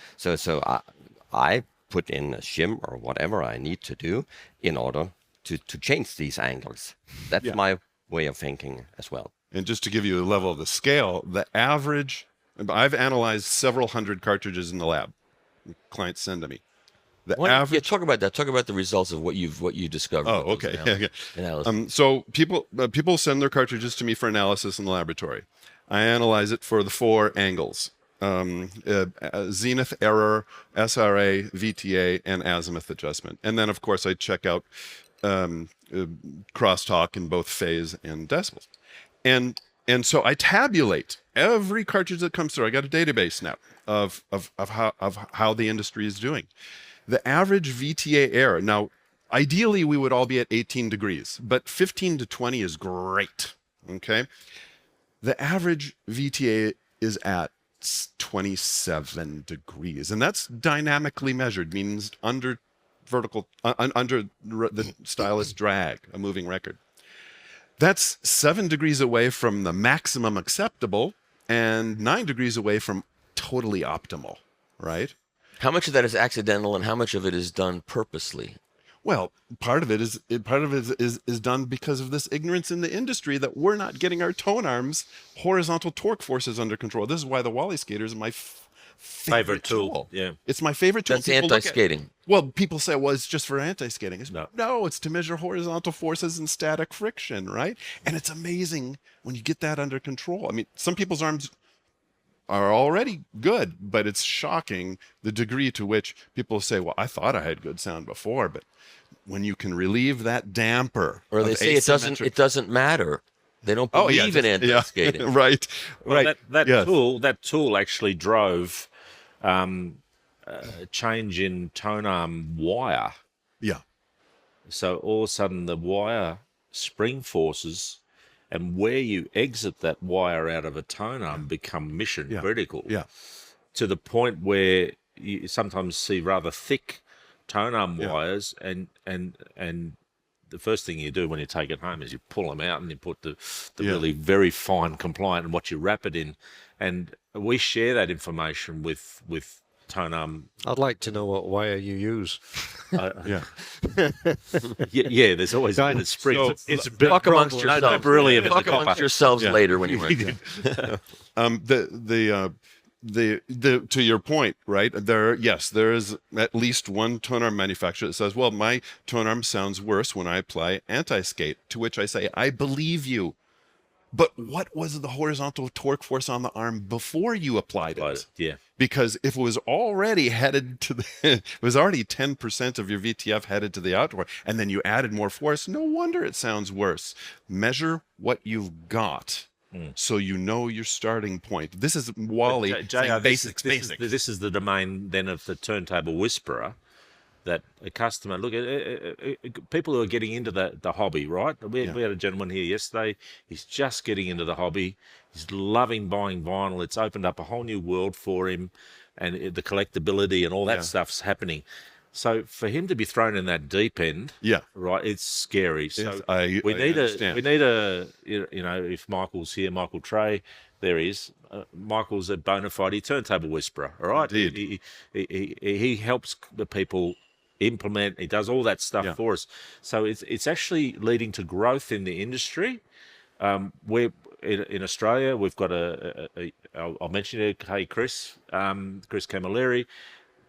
I put in a shim or whatever I need to do in order to change these angles. That's my way of thinking as well. And just to give you a level of the scale, the average, I've analyzed several hundred cartridges in the lab. Clients send to me. The average. Talk about that. Talk about the results of what you discovered. Oh, okay. Analysis. So people send their cartridges to me for analysis in the laboratory. I analyze it for the 4 angles: zenith error, SRA, VTA, and azimuth adjustment. And then, of course, I check out crosstalk in both phase and decibels. And so I tabulate every cartridge that comes through. I got a database now of how the industry is doing. The average VTA error. Now, ideally, we would all be at 18 degrees, but 15 to 20 is great. Okay. The average VTA is at 27 degrees, and that's dynamically measured, means under vertical under the stylus drag, a moving record. That's 7 degrees away from the maximum acceptable and 9 degrees away from totally optimal, right? How much of that is accidental and how much of it is done purposely? Well, part of it is done because of this ignorance in the industry that we're not getting our tone arms horizontal torque forces under control. This is why the Wally skater is my favorite tool. Yeah. It's my favorite tool. That's People look at- anti-skating. Well, people say, well, it's just for anti-skating. No. It's to measure horizontal forces and static friction, right? And it's amazing when you get that under control. I mean, some people's arms are already good, but it's shocking the degree to which people say, well, I thought I had good sound before, but when you can relieve that damper, Or they of say asymmetric- it doesn't matter. They don't believe in anti-skating. right, Well, right. That Yes. tool actually drove a change in tone arm wire. Yeah, So all of a sudden the wire spring forces and where you exit that wire out of a tone arm become mission critical. yeah. To the point where you sometimes see rather thick tone arm Yeah. wires and the first thing you do when you take it home is you pull them out and you put the really very fine compliant and what you wrap it in. And we share that information with tone arm. I'd like to know what wire you use. Yeah. Yeah, there's always a bit of spring. So- it's a bit Talk amongst yourselves. brilliant. Talk amongst yourselves later when you want. The to your point, right? There is at least one tone arm manufacturer that says, well, my tone arm sounds worse when I apply anti-skate, to which I say, I believe you. But what was the horizontal torque force on the arm before you applied it? Yeah. Because if it was already headed to the, it was already 10% of your VTF headed to the outdoor, and then you added more force, no wonder it sounds worse. Measure what you've got, so you know your starting point. This is Wally saying basics. This is the domain then of the turntable whisperer. That a customer, look at people who are getting into the hobby, right? We had a gentleman here yesterday. He's just getting into the hobby. He's loving buying vinyl. It's opened up a whole new world for him, and the collectability and all that stuff's happening. So for him to be thrown in that deep end, right, it's scary. So we need a if Michael's here, Michael Trey, there he is. Michael's a bona fide turntable whisperer, all right? Indeed. He helps the people implement. He does all that stuff for us. So it's actually leading to growth in the industry. We're in Australia. We've got I'll mention it. Hey, Chris Camilleri,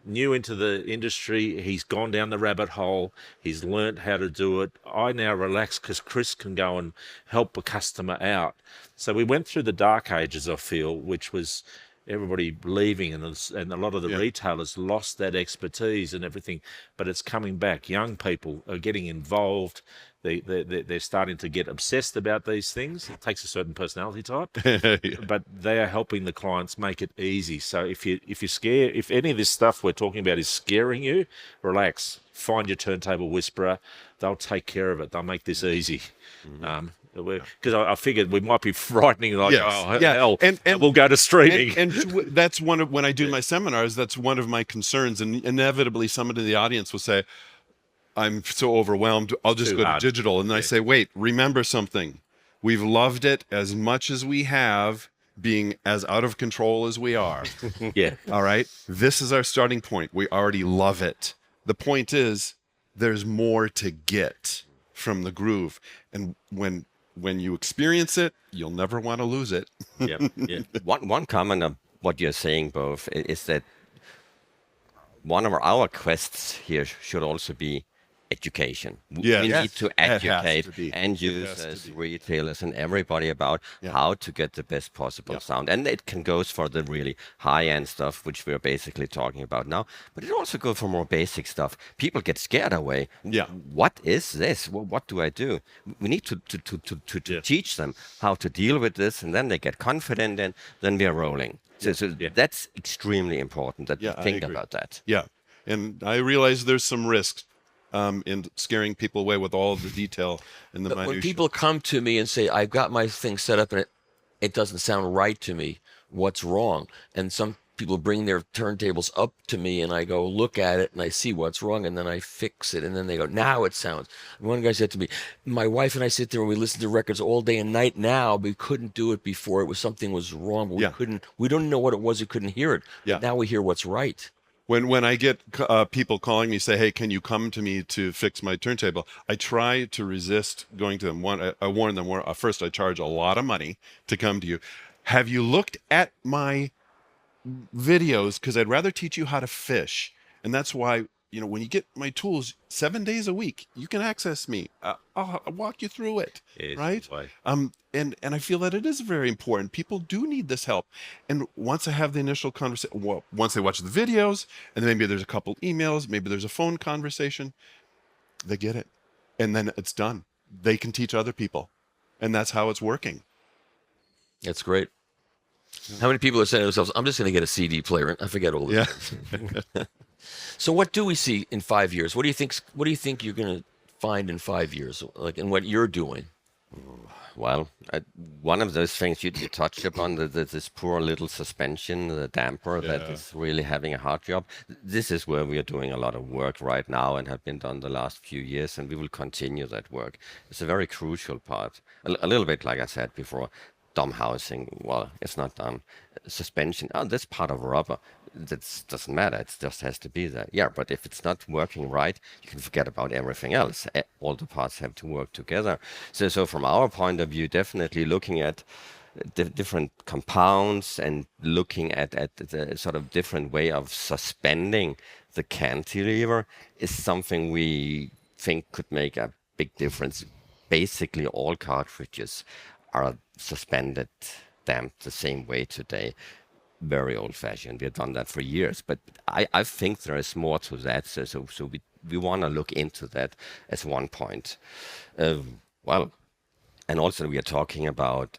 new into the industry. He's gone down the rabbit hole. He's learnt how to do it. I now relax because Chris can go and help a customer out. So we went through the dark ages, I feel, which was everybody leaving and a lot of the retailers lost that expertise and everything, but it's coming back. Young people are getting involved. They're starting to get obsessed about these things. It takes a certain personality type, but they are helping the clients make it easy. So if any of this stuff we're talking about is scaring you, relax. Find your turntable whisperer. They'll take care of it. They'll make this easy. Because I figured we might be frightening, like, hell, and we'll go to streaming. And that's one of, when I do my seminars, that's one of my concerns. And inevitably, somebody in the audience will say, I'm so overwhelmed, I'll just go to digital. And then I say, wait, remember something. We've loved it as much as we have, being as out of control as we are. All right? This is our starting point. We already love it. The point is, there's more to get from the groove. And when you experience it, you'll never want to lose it. One comment of what you're saying both is that one of our quests here should also be education. We need to educate end users, retailers, and everybody about how to get the best possible sound. And it can go for the really high-end stuff, which we're basically talking about now. But it also goes for more basic stuff. People get scared away. What is this? What do I do? We need to teach them how to deal with this, and then they get confident, and then we are rolling. So that's extremely important that you think about that. And I realize there's some risks in scaring people away with all of the detail and the minutiae. When people come to me and say, I've got my thing set up and it doesn't sound right to me, what's wrong? And some people bring their turntables up to me and I go look at it and I see what's wrong and then I fix it and then they go, now it sounds. And one guy said to me, my wife and I sit there and we listen to records all day and night now, but we couldn't do it before. It was something was wrong, but we don't know what it was. We couldn't hear it. Yeah. Now we hear what's right. When I get people calling me, say, hey, can you come to me to fix my turntable? I try to resist going to them. I warn them, first I charge a lot of money to come to you. Have you looked at my videos? Because I'd rather teach you how to fish. And that's why, when you get my tools 7 days a week, you can access me. I'll walk you through it, right? And I feel that it is very important. People do need this help. And once I have the initial conversation, once they watch the videos, and then maybe there's a couple emails, maybe there's a phone conversation, they get it. And then it's done. They can teach other people. And that's how it's working. That's great. How many people are saying to themselves, I'm just going to get a CD player? I forget all this. Yeah. So what do we see in 5 years? What do you think you're going to find in 5 years, like in what you're doing? Well, one of those things you touched upon, this poor little suspension, the damper that is really having a hard job. This is where we are doing a lot of work right now and have been done the last few years, and we will continue that work. It's a very crucial part. A little bit, like I said before, dome housing, well, it's not done. Suspension, that's part of rubber. That doesn't matter. It just has to be there. Yeah, but if it's not working right, you can forget about everything else. All the parts have to work together. So from our point of view, definitely looking at different compounds and looking at the sort of different way of suspending the cantilever is something we think could make a big difference. Basically, all cartridges are suspended, damped the same way today. Very old-fashioned. We have done that for years, but I think there is more to that. So we want to look into that as one point. Well, and also we are talking about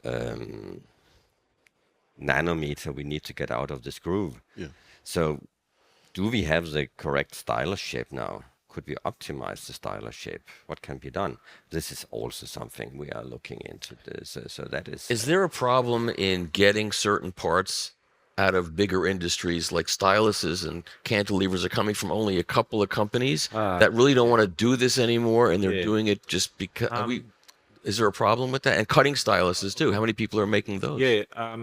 nanometer. We need to get out of this groove. Yeah. So, do we have the correct stylus shape now? Could we optimize the stylus shape? What can be done? This is also something we are looking into. So that is. Is there a problem in getting certain parts out of bigger industries like styluses and cantilevers are coming from only a couple of companies that really don't want to do this anymore, and they're doing it just because is there a problem with that? And cutting styluses too. How many people are making those? Yeah,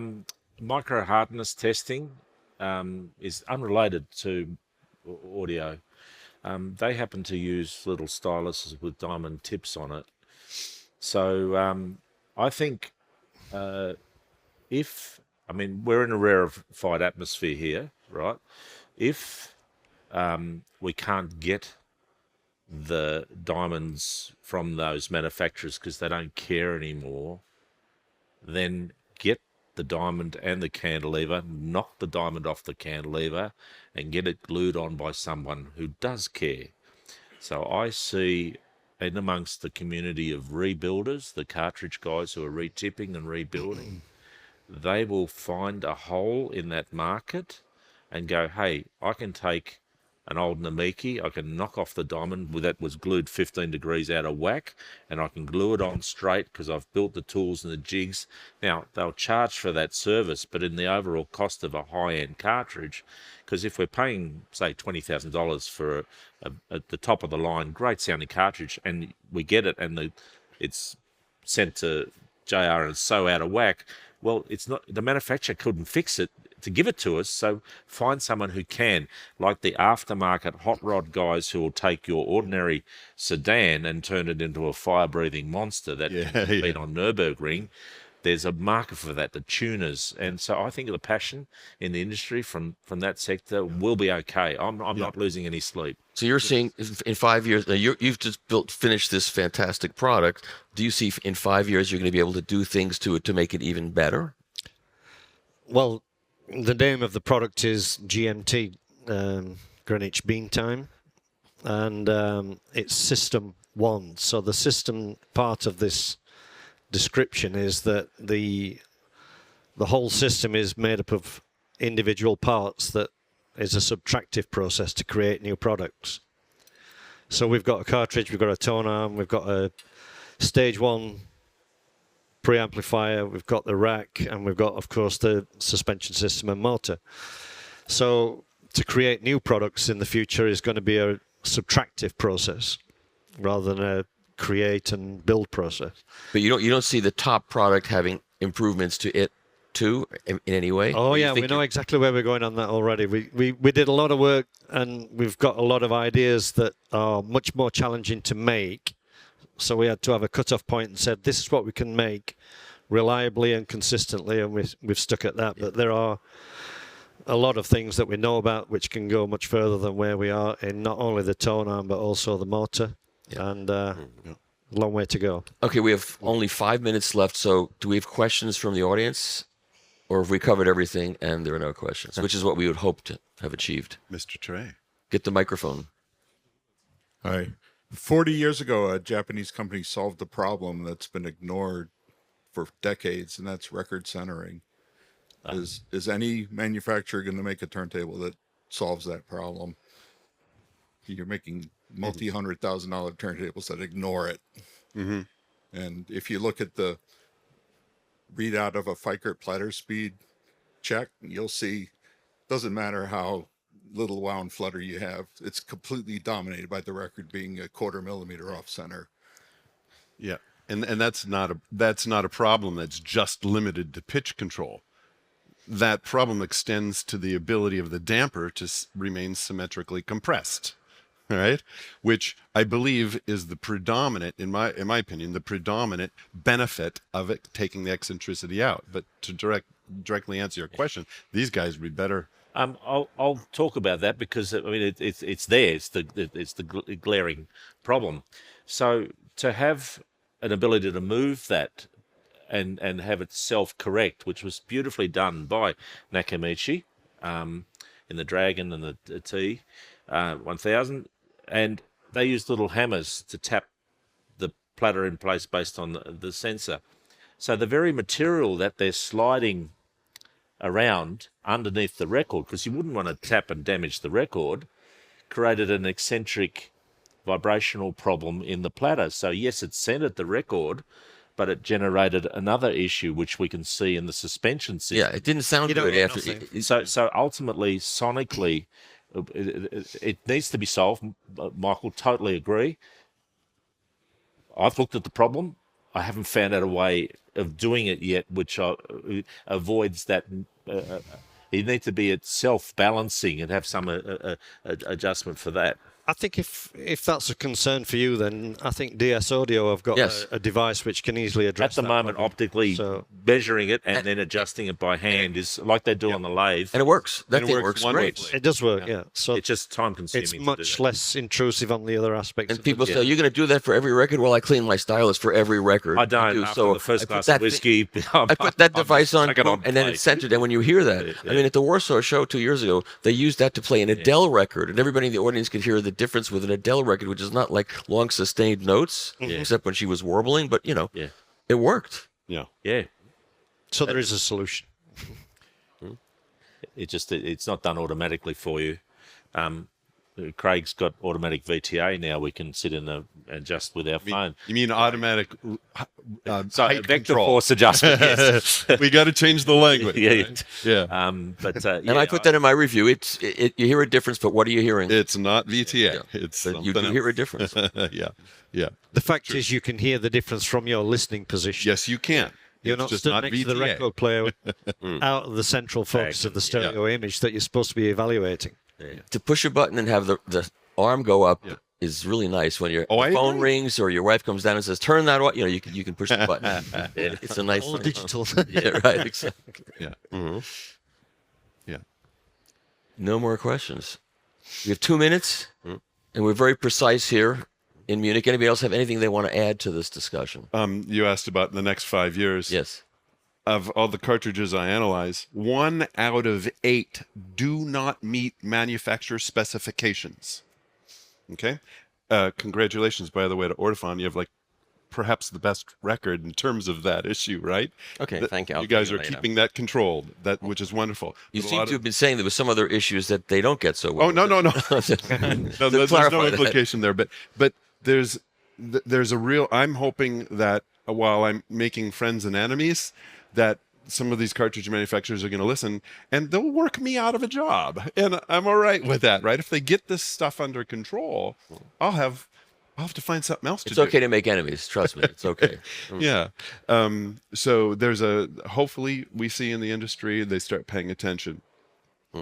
micro hardness testing is unrelated to audio. They happen to use little styluses with diamond tips on it. So I think we're in a rarefied atmosphere here, right? If we can't get the diamonds from those manufacturers because they don't care anymore, then get the diamond and the cantilever, knock the diamond off the cantilever, and get it glued on by someone who does care. So I see in amongst the community of rebuilders, the cartridge guys who are retipping and rebuilding, they will find a hole in that market and go, hey, I can take an old Namiki, I can knock off the diamond that was glued 15 degrees out of whack, and I can glue it on straight because I've built the tools and the jigs. Now, they'll charge for that service, but in the overall cost of a high-end cartridge, because if we're paying, say, $20,000 for the top-of-the-line, great-sounding cartridge, and we get it and it's sent to JR and it's so out of whack, well, it's not, the manufacturer couldn't fix it to give it to us, so find someone who can, like the aftermarket hot rod guys who will take your ordinary sedan and turn it into a fire-breathing monster that can beat on Nürburgring. There's a market for that, the tuners, and so I think the passion in the industry from that sector will be okay. I'm not losing any sleep. So you're seeing in 5 years, you've just finished this fantastic product. Do you see in 5 years you're going to be able to do things to it to make it even better? Well, the name of the product is GMT, Greenwich Mean Time, and it's System 1. So the system part of this description is that the whole system is made up of individual parts that is a subtractive process to create new products. So we've got a cartridge, we've got a tone arm, we've got a stage 1 preamplifier, we've got the rack, and we've got, of course, the suspension system and motor. So to create new products in the future is going to be a subtractive process rather than a create and build process. But you don't see the top product having improvements to it too in any way? Oh Or you yeah, we think know you're- exactly where we're going on that already. We did a lot of work and we've got a lot of ideas that are much more challenging to make. So we had to have a cut-off point and said, this is what we can make reliably and consistently, and we've stuck at that. But there are a lot of things that we know about which can go much further than where we are in not only the tone arm but also the motor, and a long way to go. Okay, we have only 5 minutes left, so do we have questions from the audience? Or have we covered everything and there are no questions, which is what we would hope to have achieved. Mr. Trey. Get the microphone. Hi. 40 years ago, a Japanese company solved a problem that's been ignored for decades, and that's record centering. Is any manufacturer going to make a turntable that solves that problem? You're making multi-$100,000 turntables that ignore it. Mm-hmm. And if you look at the readout of a Fikert platter speed check, you'll see doesn't matter how little wound flutter you have, it's completely dominated by the record being a 1/4 millimeter off center. Yeah, and that's not a problem that's just limited to pitch control. That problem extends to the ability of the damper to remain symmetrically compressed. All right, which I believe is the predominant, in my opinion, the predominant benefit of it taking the eccentricity out. But to directly answer your question, these guys would be better. I'll talk about that because I mean it's there. It's the glaring problem. So to have an ability to move that and have it self-correct, which was beautifully done by Nakamichi in the Dragon and the T 1000, and they used little hammers to tap the platter in place based on the sensor. So the very material that they're sliding around underneath the record, because you wouldn't want to tap and damage the record, created an eccentric vibrational problem in the platter. So yes, it centered the record, but it generated another issue which we can see in the suspension system. Yeah, it didn't sound You don't good get after. nothing. So ultimately, sonically, it needs to be solved. Michael, totally agree. I've looked at the problem. I haven't found out a way of doing it yet, which avoids that. It needs to be at self-balancing and have some adjustment for that. I think if that's a concern for you, then I think DS Audio have got Yes. a device which can easily address At the that moment, problem. optically So- measuring it and then adjusting it by hand is like they do on the lathe. And it works. That And it thing works works wonderfully. great. It does work, yeah. So It's just time-consuming. it's to do much that. less intrusive on the other aspects. And of people the say, "You're going to do that for every record?" Well, I clean my stylus for every record. I don't. After So the first I put glass that of thing- whiskey, I put that device on, stuck it boom, and then play. it's centered. And when you hear that, I mean, at the Warsaw show 2 years ago, they used that to play an Adele record, and everybody in the audience could hear the difference with an Adele record, which is not like long sustained notes, except when she was warbling. But you know, Yeah. it worked. Yeah. Yeah. So there is a solution. It's not done automatically for you. Craig's got automatic VTA now. We can sit in and adjust with our phone. You mean automatic So height vector control? force adjustment. Yes. We got to change the language. Yeah. right? Yeah. But And I put that in my review. You hear a difference, but what are you hearing? It's not VTA. Yeah. It's But you something do hear a else. difference. Yeah. Yeah. The fact is, you can hear the difference from your listening position. Yes, you can. You're It's not just stood not next to the VTA. record player out of the central focus of the stereo image that you're supposed to be evaluating. To push a button and have the arm go up Yeah. is really nice when your Oh, I phone agree. rings or your wife comes down and says, "Turn that on." You know, you can push the button. It's a nice All thing. digital. Yeah, right. Exactly. Yeah. Yeah. No more questions. We have 2 minutes, and we're very precise here in Munich. Anybody else have anything they want to add to this discussion? You asked about the next 5 years. Yes. Of all the cartridges I analyze, 1 out of 8 do not meet manufacturer specifications. Okay? Congratulations, by the way, to Ortofon. You have like perhaps the best record in terms of that issue, right? Okay, thank you. I'll You guys figure are it later. keeping that controlled, which is wonderful. You But a seem lot to of- have been saying there was some other issues that they don't get so well. Oh, no, no, no. To No, there's clarify no that. implication there, but there's a real. I'm hoping that while I'm making friends and enemies, that some of these cartridge manufacturers are going to listen, and they'll work me out of a job, and I'm all right with that, right? If they get this stuff under control, I'll have to find something else to It's do. okay to make enemies. Trust me, it's okay. Yeah. So there's hopefully we see in the industry, they start paying attention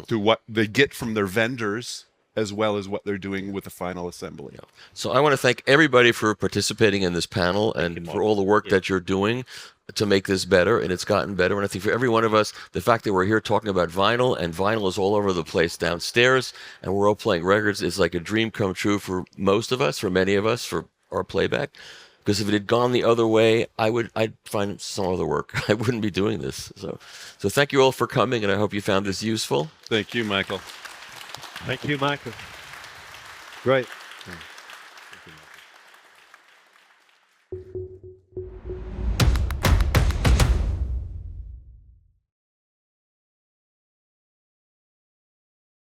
to what they get from their vendors as well as what they're doing with the final assembly. So I want to thank everybody for participating in this panel and for all the work that you're doing to make this better, and it's gotten better. And I think for every one of us, the fact that we're here talking about vinyl, and vinyl is all over the place downstairs, and we're all playing records, is like a dream come true for most of us, for many of us, for our playback. Because if it had gone the other way, I'd find some other work. I wouldn't be doing this. So thank you all for coming, and I hope you found this useful. Thank you, Michael. Thank you, Michael. Great.